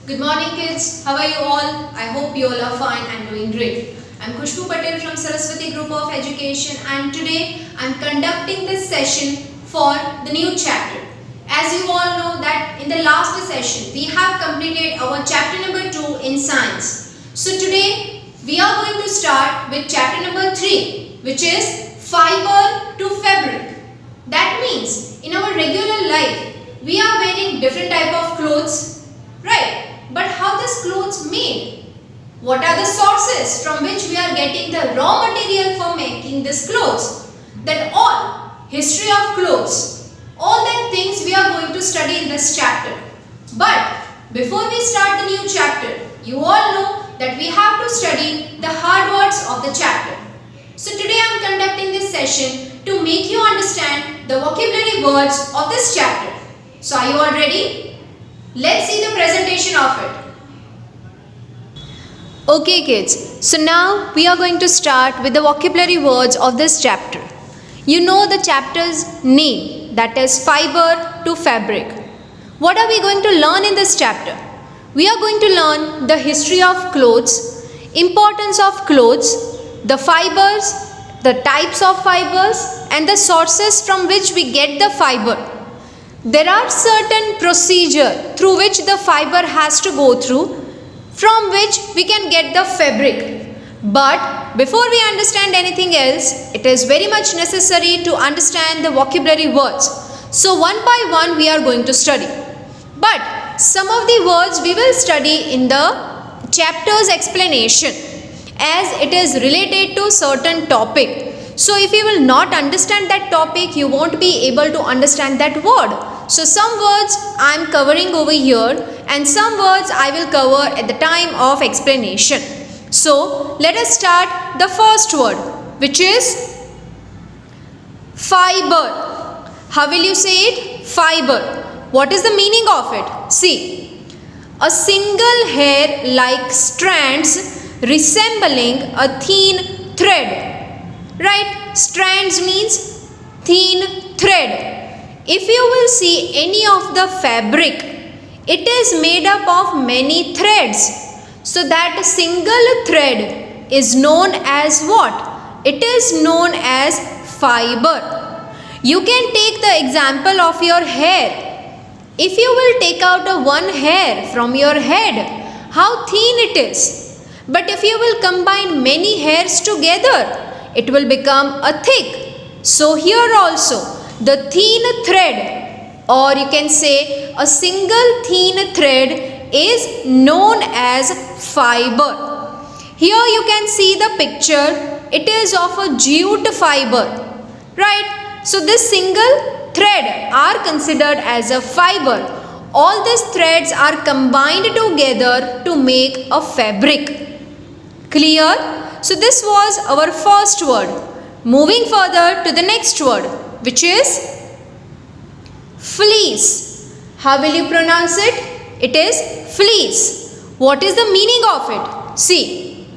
Good morning kids, how are you all? I hope you all are fine and doing great. I'm Khushbu Patel from Saraswati Group of Education and today I'm conducting this session for the new chapter. As you all know that in the last session we have completed our chapter number 2 in science. So today we are going to start with chapter number 3 which is fiber to fabric. That means in our regular life we are wearing different type of clothes, right? But how this clothes made? What are the sources from which we are getting the raw material for making this clothes? That all history of clothes, all that things we are going to study in this chapter. But before we start the new chapter, you all know that we have to study the hard words of the chapter. So today I am conducting this session to make you understand the vocabulary words of this chapter. So are you all ready? Let's see the presentation of it. Okay kids, so now we are going to start with the vocabulary words of this chapter. You know the chapter's name, that is fiber to fabric. What are we going to learn in this chapter? We are going to learn the history of clothes, importance of clothes, the fibers, the types of fibers and the sources from which we get the fiber. There are certain procedure through which the fiber has to go through, from which we can get the fabric. But before we understand anything else, it is very much necessary to understand the vocabulary words. So one by one we are going to study. But some of the words we will study in the chapter's explanation as it is related to certain topic. So if you will not understand that topic, you won't be able to understand that word. So some words I am covering over here and some words I will cover at the time of explanation. So let us start the first word, which is fiber. How will you say it? Fiber. What is the meaning of it? See, a single hair like strands resembling a thin thread. Right? Strands means thin thread. If you will see any of the fabric, it is made up of many threads. So that single thread is known as what? It is known as fiber. You can take the example of your hair. If you will take out a one hair from your head, how thin it is. But if you will combine many hairs together, it will become a thick. So here also, the thin thread, or you can say a single thin thread, is known as fiber. Here you can see the picture. It is of a jute fiber, right? So this single thread are considered as a fiber. All these threads are combined together to make a fabric. Clear? So this was our first word. Moving further to the next word, which is fleece. How will you pronounce it? It is fleece. What is the meaning of it? See,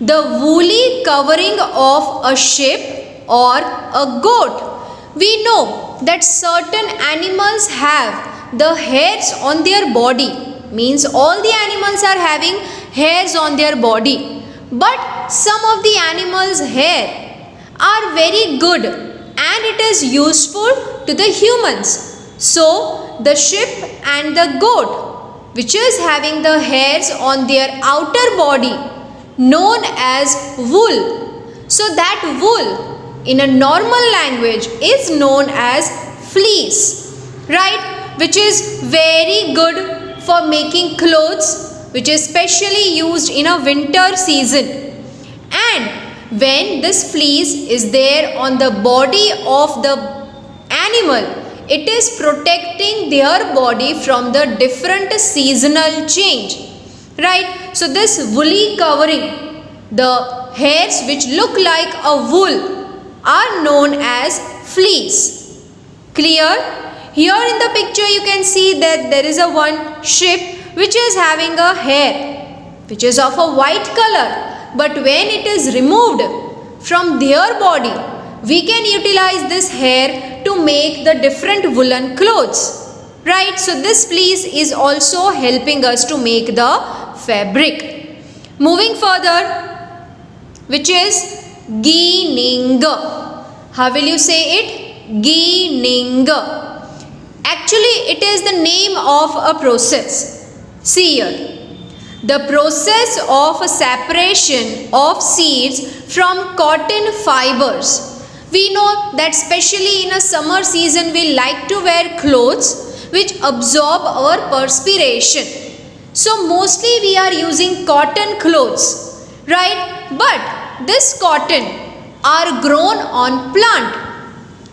the woolly covering of a sheep or a goat. We know that certain animals have the hairs on their body. Means all the animals are having hairs on their body. But some of the animals' hair are very good and it is useful to the humans. So the sheep and the goat, which is having the hairs on their outer body, known as wool. So that wool in a normal language is known as fleece, right? Which is very good for making clothes, which is specially used in a winter season. And when this fleece is there on the body of the animal, it is protecting their body from the different seasonal change, right? So this woolly covering, the hairs which look like a wool are known as fleece. Clear? Here in the picture you can see that there is a one sheep which is having a hair which is of a white color, but when it is removed from their body, we can utilize this hair to make the different woolen clothes. right? So this fleece is also helping us to make the fabric. Moving further, which is geening. How will you say it? Geening. Actually, it is the name of a process. See here. The process of separation of seeds from cotton fibers. We know that especially in a summer season we like to wear clothes which absorb our perspiration. So mostly we are using cotton clothes, right? But this cotton are grown on plant.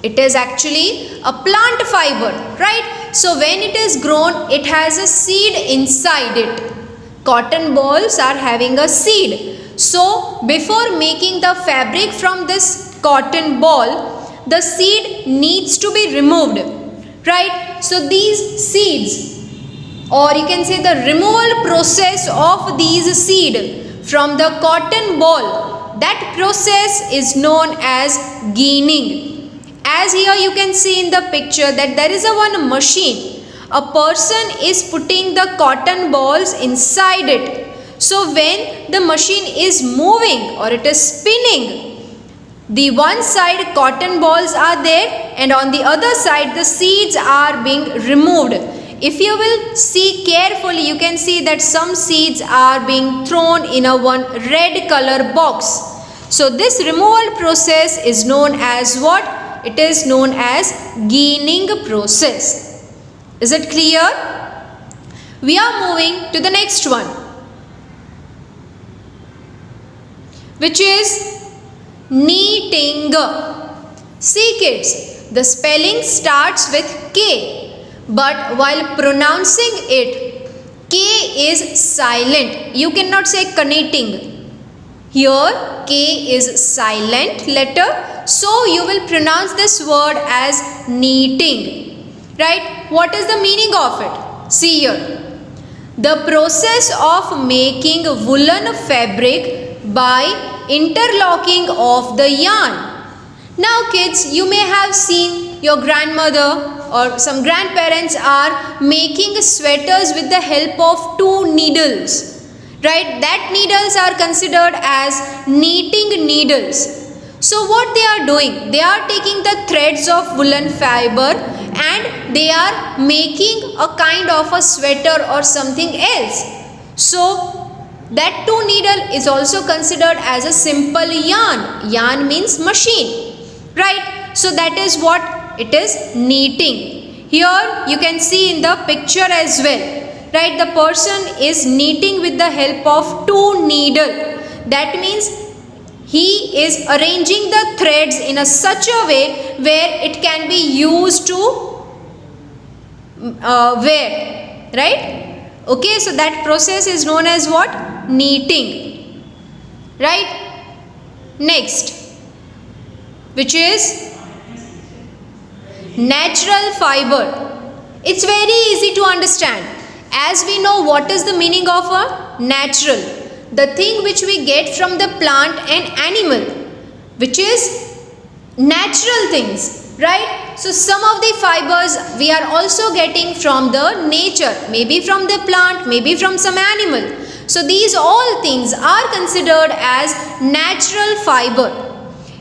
It is actually a plant fiber, right? So when it is grown, it has a seed inside it. Cotton balls are having a seed. So before making the fabric from this cotton ball, the seed needs to be removed, right? So these seeds, or you can say the removal process of these seed from the cotton ball, that process is known as geening. As here you can see in the picture that there is a one machine. A person is putting the cotton balls inside it. So when the machine is moving or it is spinning, the one side cotton balls are there and on the other side the seeds are being removed. If you will see carefully, you can see that some seeds are being thrown in a one red color box. So this removal process is known as what? It is known as geening process. Is it clear? We are moving to the next one, which is knitting. See kids, the spelling starts with K, but while pronouncing it, K is silent. You cannot say knitting. Here K is silent letter, so you will pronounce this word as knitting. Right? What is the meaning of it? See here. The process of making woolen fabric by interlocking of the yarn. Now kids, you may have seen your grandmother or some grandparents are making sweaters with the help of two needles. Right? That needles are considered as knitting needles. So what they are doing? They are taking the threads of woolen fiber and they are making a kind of a sweater or something else. So that two needle is also considered as a simple yarn. Yarn means machine, right? So that is what it is, knitting. Here you can see in the picture as well, right? The person is knitting with the help of two needle. That means he is arranging the threads in a such a way where it can be used to wear, right? Okay, so that process is known as what? Knitting, right? Next, which is natural fiber. It's very easy to understand. As we know what is the meaning of a natural, the thing which we get from the plant and animal, which is natural things, right? So some of the fibers we are also getting from the nature, maybe from the plant, maybe from some animal. So these all things are considered as natural fiber.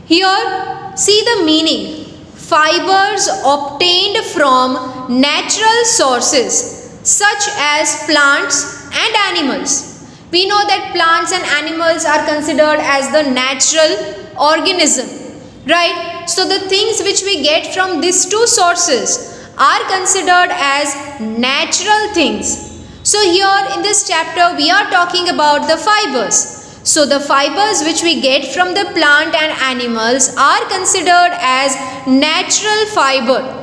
Here see the meaning. Fibers obtained from natural sources such as plants and animals. We know that plants and animals are considered as the natural organism, right? So the things which we get from these two sources are considered as natural things. So here in this chapter we are talking about the fibers. So the fibers which we get from the plant and animals are considered as natural fiber.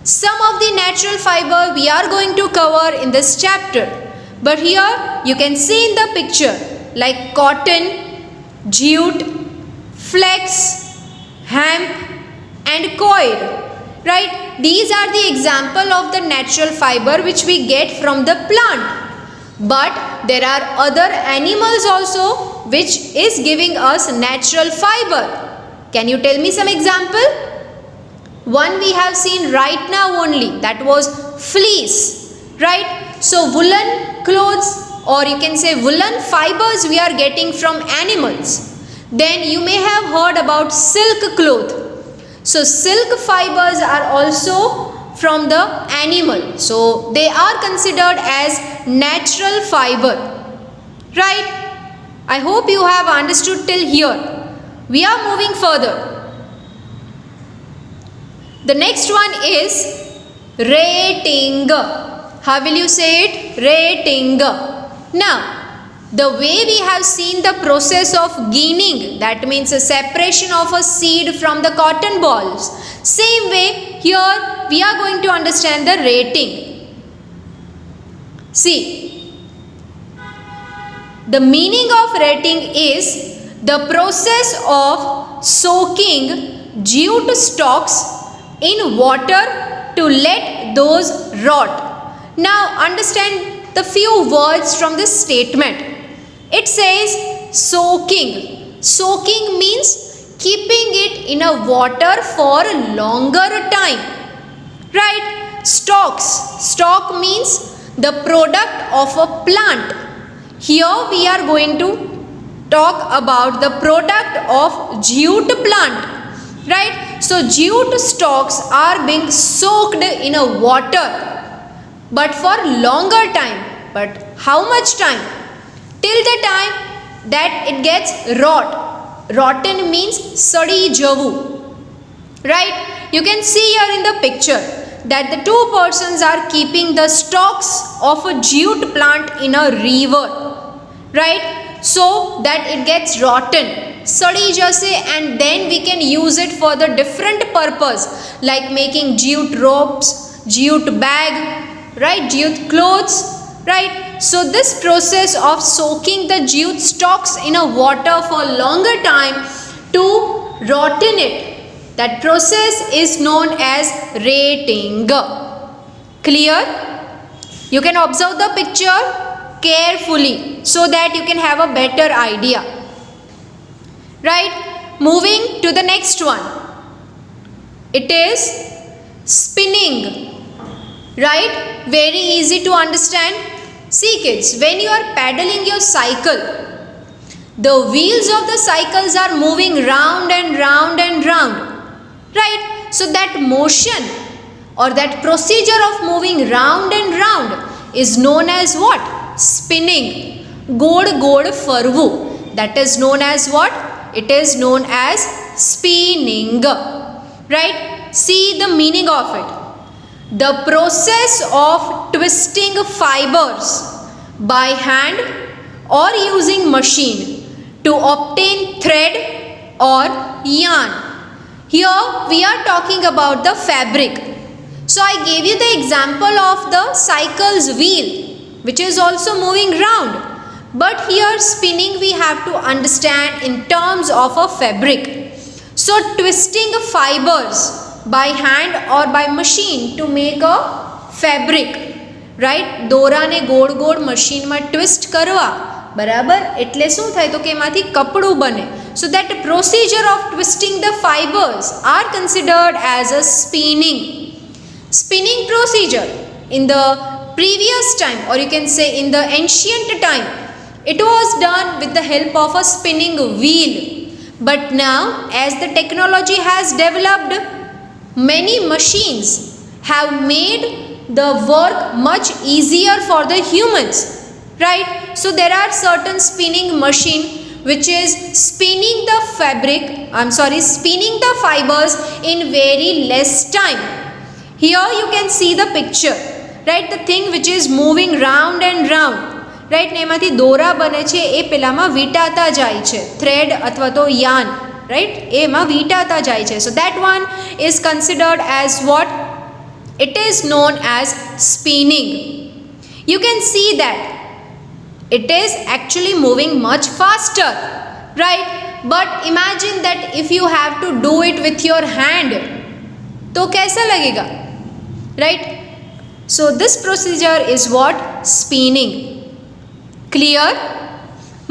Some of the natural fiber we are going to cover in this chapter. But here you can see in the picture like cotton, jute, flax, hemp and coir, right? These are the example of the natural fiber which we get from the plant. But there are other animals also which is giving us natural fiber. Can you tell me some example? One we have seen right now only, that was fleece, right? So woolen clothes, or you can say woolen fibers, we are getting from animals. Then you may have heard about silk cloth. So silk fibers are also from the animal, so they are considered as natural fiber, right? I hope you have understood till here. We are moving further. The next one is rating. How will you say it? Rating. Now, the way we have seen the process of gleaning, that means a separation of a seed from the cotton balls, same way here we are going to understand the rating. See, the meaning of rating is the process of soaking jute stalks in water to let those rot. Now understand the few words from this statement. It says soaking. Soaking means keeping it in a water for a longer time, right? Stalks. Stalk means the product of a plant. Here we are going to talk about the product of jute plant, right? So jute stalks are being soaked in a water, but for longer time. But how much time? Till the time that it gets rot. Rotten means sadi javu, right? You can see here in the picture that the two persons are keeping the stalks of a jute plant in a river, right? So that it gets rotten, sadi jase, and then we can use it for the different purpose, like making jute ropes, jute bag, right? Jute clothes, right? So this process of soaking the jute stalks in a water for longer time to rotten it, that process is known as rating. Clear? You can observe the picture carefully so that you can have a better idea, right? Moving to the next one. It is spinning, right? Very easy to understand. See kids, when you are pedaling your cycle, the wheels of the cycles are moving round and round and round, right? So that motion or that procedure of moving round and round is known as what? Spinning. God god farvu. That is known as what? It is known as spinning, right? See the meaning of it. The process of twisting fibers by hand or using machine to obtain thread or yarn. Here we are talking about the fabric. So I gave you the example of the cycle's wheel, which is also moving round. But here spinning we have to understand in terms of a fabric. So twisting fibers by hand or by machine to make a fabric, right? દોરા ને ગોળ ગોળ મશીનમાં twist કરવા, બરાબર? એટલે શું થાય તો કે એમાંથી કપડું બને. So that procedure of twisting the fibers are considered as a spinning. Spinning procedure in the previous time, or you can say in the ancient time, it was done with the help of a spinning wheel. But now, as the technology has developed, many machines have made the work much easier for the humans, right? So there are certain spinning machine which is spinning the spinning the fibers in very less time. Here you can see the picture, right? The thing which is moving round and round, right? ને એમાંથી દોરા બને છે, એ પેલામાં વીંટાતા જાય છે, thread અથવા તો યાન, right? એમાં વીંટાતા જાય છે. So that one is considered as what? It is known as spinning. You can see that it is actually moving much faster, right? But imagine that if you have to do it with your hand, तो कैसा लगेगा, right? So this procedure is what? Spinning. Clear?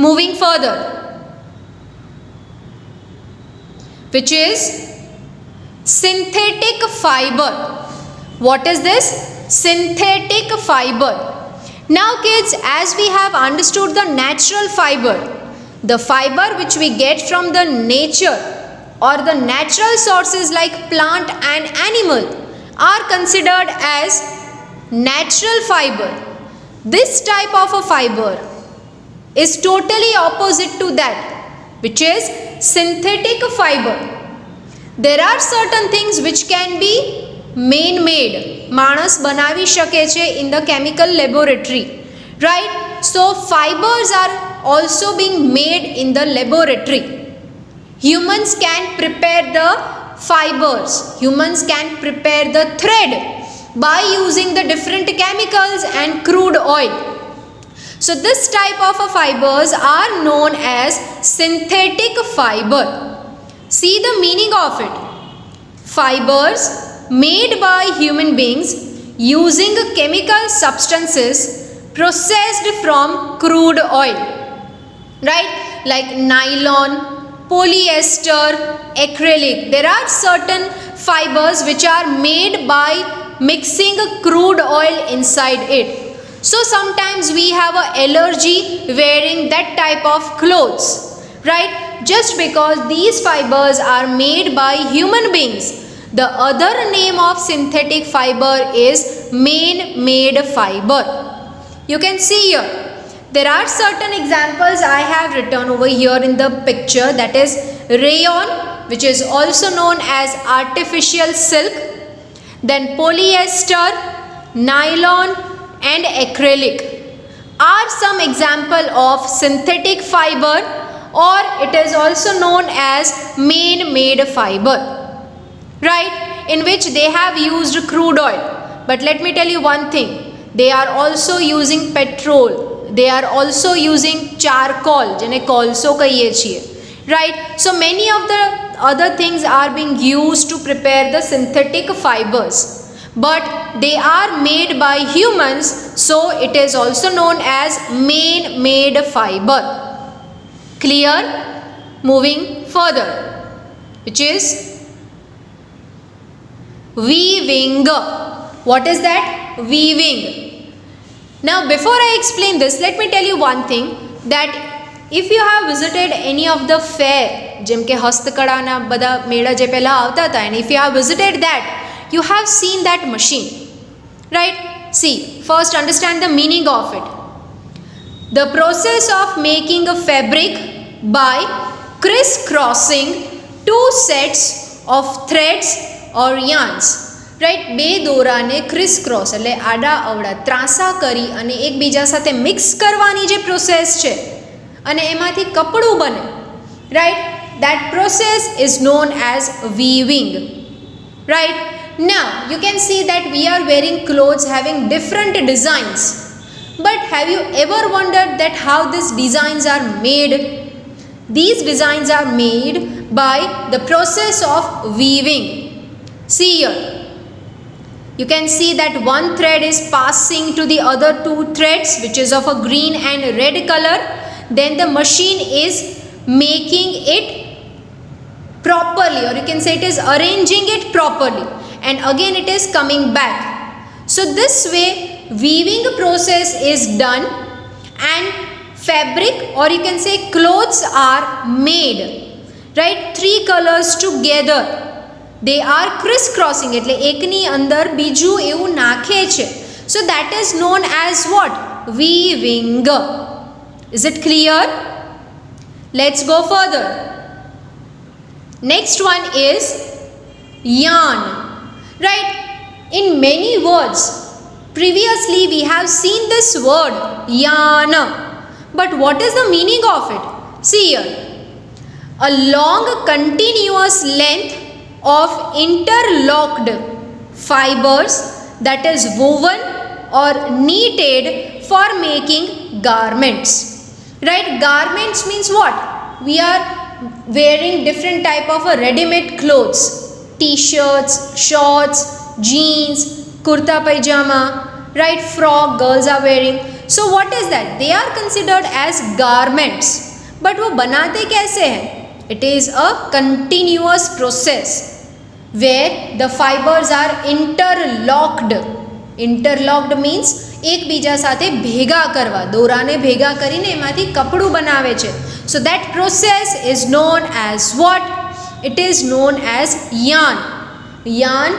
Moving further, which is synthetic fiber. What is this? synthetic fiber. Now kids, as we have understood the natural fiber, the fiber which we get from the nature or the natural sources like plant and animal are considered as natural fiber. This type of a fiber is totally opposite to that, which is synthetic fiber. There are certain things which can be man-made. માણસ બનાવી શકે છે in the chemical laboratory, right? So fibers are also being made in the laboratory. Humans can prepare the fibers. Humans can prepare the thread by using the different chemicals and crude oil. So this type of fibers are known as synthetic fiber. See the meaning of it. Fibers made by human beings using chemical substances processed from crude oil, right? Like nylon, polyester, acrylic. There are certain fibers which are made by mixing crude oil inside it. So sometimes we have an allergy wearing that type of clothes, right? Just because these fibers are made by human beings. The other name of synthetic fiber is man-made fiber. You can see here, there are certain examples I have written over here in the picture, that is rayon, which is also known as artificial silk, then polyester, nylon and acrylic are some example of synthetic fiber, or it is also known as man-made fiber, right? In which they have used crude oil. But let me tell you one thing, they are also using petrol, they are also using charcoal, jene kolso kahiye chiye, right? So many of the other things are being used to prepare the synthetic fibers, but they are made by humans, so it is also known as man-made fiber. Clear? Moving further, which is weaving. What is that? Weaving. Now before I explain this, let me tell you one thing, that if you have visited any of the fair, જેમ કે હસ્તકળાના બધા મેળા જે પહેલાં આવતા હતા, and if you have visited that, you have seen that machine, right? See, first understand the meaning of it. The process of making a fabric by crisscrossing two sets of threads or yarns, right? બે દોરાને crisscross એટલે આડા અવળા ત્રાંસા કરી અને એકબીજા સાથે mix કરવાની જે પ્રોસેસ છે અને એમાંથી કપડું બને, right? That process is known as weaving, right? Now you can see that we are wearing clothes having different designs, but have you ever wondered that how these designs are made? These designs are made by the process of weaving. See here, you can see that one thread is passing to the other two threads, which is of a green and red color. Then the machine is making it properly, or you can say it is arranging it properly, and again it is coming back. So this way weaving process is done and fabric, or you can say clothes are made, right? Three colors together, they are crisscrossing, એટલે એકની અંદર બીજું એવું નાખે છે. So that is known as what? Weaving. Is it clear? Let's go further. Next one is yarn, right? In many words, previously we have seen this word yarn, but what is the meaning of it? See here, a long continuous length of interlocked fibers that is woven or knitted for making garments, right? Garments means what? We are wearing different type of ready-made clothes, t-shirts, shorts, jeans, kurta pajama, right? Frock girls are wearing. So what is that? They are considered as garments, but वो बनाते कैसे हैं? It is a continuous process where the fibers are interlocked, interlocked means એકબીજા સાથે ભેગા કરવા, દોરાને ભેગા કરીને એમાંથી કપડું બનાવે છે. So that process is known as what? It is known as yarn. Yarn,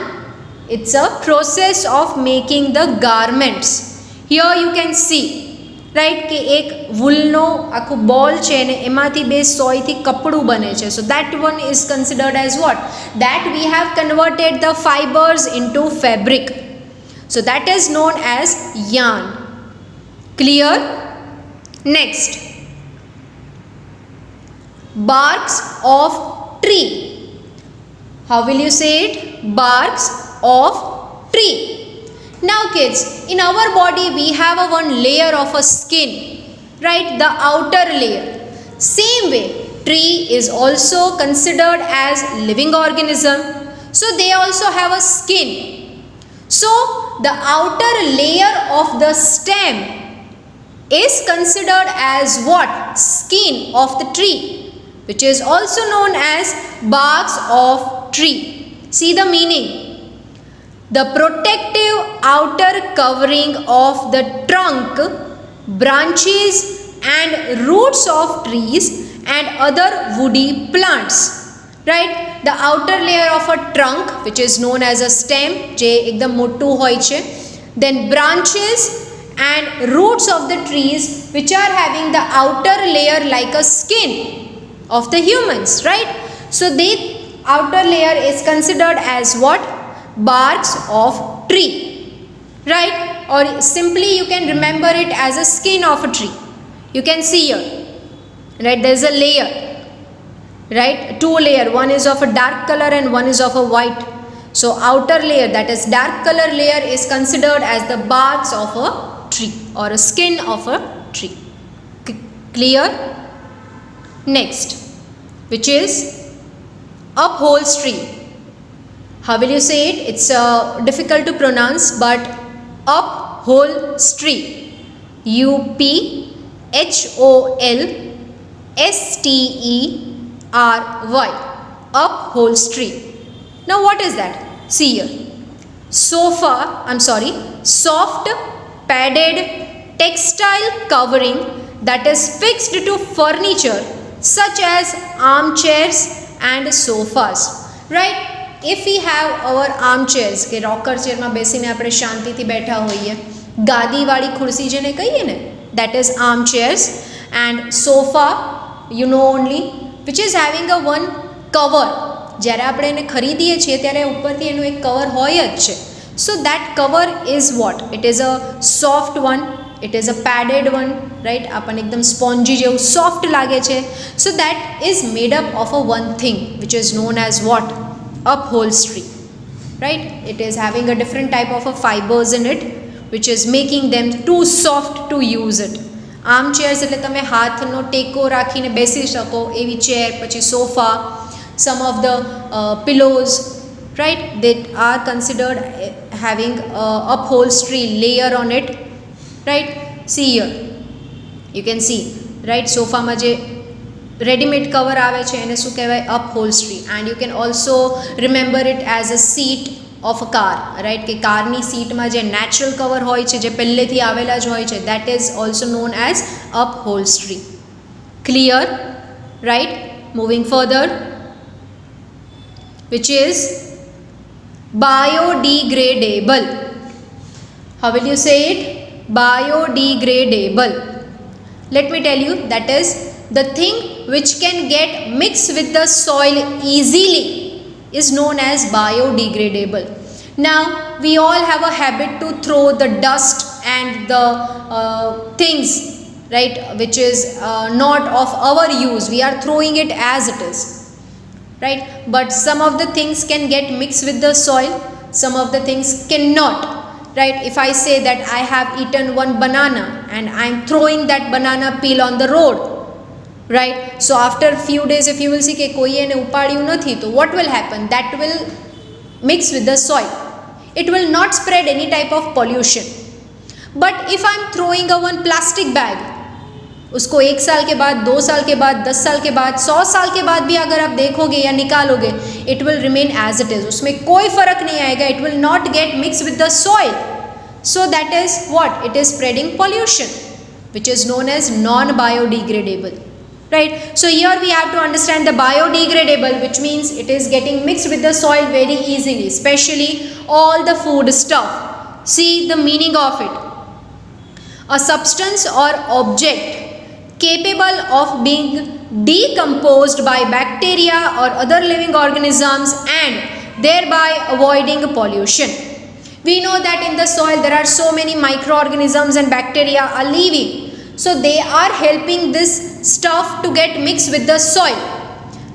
it's a process of making the garments. Here you can see, right, કે એક વૂલનો આખું બોલ છે ને એમાંથી બે સોયથી કપડું બને છે. સો that one is considered as what? That we have converted the fibers into fabric. So that is known as yarn. Clear? Next, barks of tree. How will you say it? Barks of tree. Now kids, in our body we have a one layer of a skin, right? The outer layer. Same way, tree is also considered as living organism. So they also have a skin. So the outer layer of the stem is considered as what? Skin of the tree, which is also known as barks of tree. See the meaning. The protective outer covering of the trunk, branches and roots of trees and other woody plants. Right? The outer layer of a trunk, which is known as a stem, je ekdam motu hoy che. Then branches and roots of the trees, which are having the outer layer like a skin of the humans. Right? So the outer layer is considered as what? Barks of tree. Right? Or simply you can remember it as a skin of a tree. You can see here, right, there is a layer, right, two layer, one is of a dark color and one is of a white. So outer layer, that is dark color layer, is considered as the barks of a tree or a skin of a tree. Clear? Next, which is upholstery. How will you say it? It's difficult to pronounce, but upholstery. upholstery. Upholstery. Now what is that? See here. Soft padded textile covering that is fixed to furniture such as armchairs and sofas. Right? If we have our armchairs, કે rocker ચેરમાં બેસીને આપણે શાંતિથી બેઠા હોઈએ, ગાદીવાળી ખુરશી જેને કહીએ ને, that is armchairs, and sofa, you know only, which is having a one cover. જ્યારે આપણે એને ખરીદીએ છીએ ત્યારે ઉપરથી એનું એક કવર હોય જ છે. So that cover is what? It is a soft one, it is a padded one, right? આપણને એકદમ સ્પોન્જી જેવું soft લાગે છે. So that is made up of a one thing which is known as what? Upholstery. Right? It is having a different type of a fibers in it which is making them too soft to use it. Armchairs એટલે તમે હાથનો ટેકો રાખીને બેસી શકો એવી chair, પછી sofa, some of the pillows, right, that are considered having upholstery layer on it. Right? See here, you can see, right, સોફામાં જે રેડીમેડ કવર આવે છે એને શું કહેવાય? upholstery. And you can also remember it as a seat of a car, right, કે કારની સીટમાં જે natural cover હોય છે, જે પહેલેથી આવેલા જ હોય છે, that is also known as upholstery. Clear? Right? Moving further, which is biodegradable. How will you say it? Biodegradable. Let me tell you, that is the thing which can get mixed with the soil easily is known as biodegradable. Now we all have a habit to throw the dust and the things, right, which is not of our use. We are throwing it as it is, right? But some of the things can get mixed with the soil, some of the things cannot. Right? If I say that I have eaten one banana and I am throwing that banana peel on the road, right? So after few days if you will see કે કોઈ એને ઉપાડ્યું નથી, તો what will happen? That will mix with the soil. It will not spread any type of pollution. But if I am throwing a one plastic bag, उसको 1 साल के बाद, 2 साल के बाद, 10 साल के बाद, 100 साल के बाद भी अगर आप देखोगे या निकालोगे, it will remain as it is. उसमें कोई फर्क नहीं आएगा. It will not get mixed with the soil. So that is what? It is spreading pollution, which is known as non-biodegradable. Right? So here we have to understand the biodegradable, which means it is getting mixed with the soil very easily, especially all the food stuff. See the meaning of it. A substance or object capable of being decomposed by bacteria or other living organisms and thereby avoiding pollution. We know that in the soil there are so many microorganisms and bacteria are living. So they are helping this stuff to get mixed with the soil.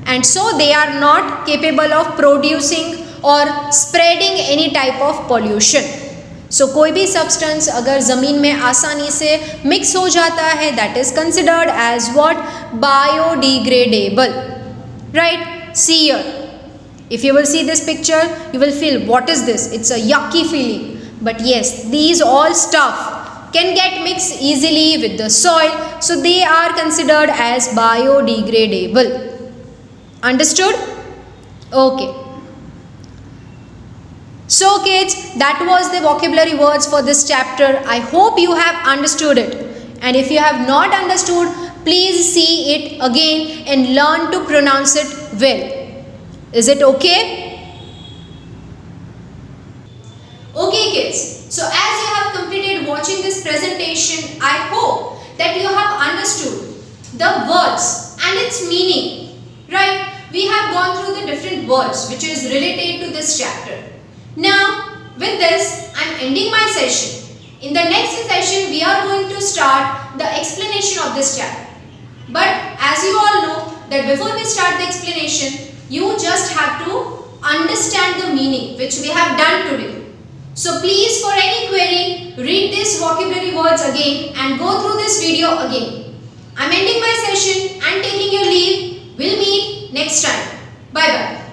And so they are not capable of producing or spreading any type of pollution. So कोई भी substance अगर ज़मीन में आसानी से mix हो जाता है, that is considered as what? Biodegradable. Right? See here. If you will see this picture, you will feel, what is this? It's a yucky feeling. But yes, these all stuff can get mixed easily with the soil. So they are considered as biodegradable. Understood? Okay. So kids, that was the vocabulary words for this chapter. I hope you have understood it. And if you have not understood, please see it again and learn to pronounce it well. Is it okay? Okay kids, so as you have completed watching this presentation, I hope that you have understood the words and its meaning. Right? We have gone through the different words which is related to this chapter. Now, with this, I am ending my session. In the next session, we are going to start the explanation of this chapter. But as you all know that before we start the explanation, you just have to understand the meaning which we have done today. So please, for any query, read these vocabulary words again and go through this video again. I am ending my session and taking your leave. We'll meet next time. Bye bye.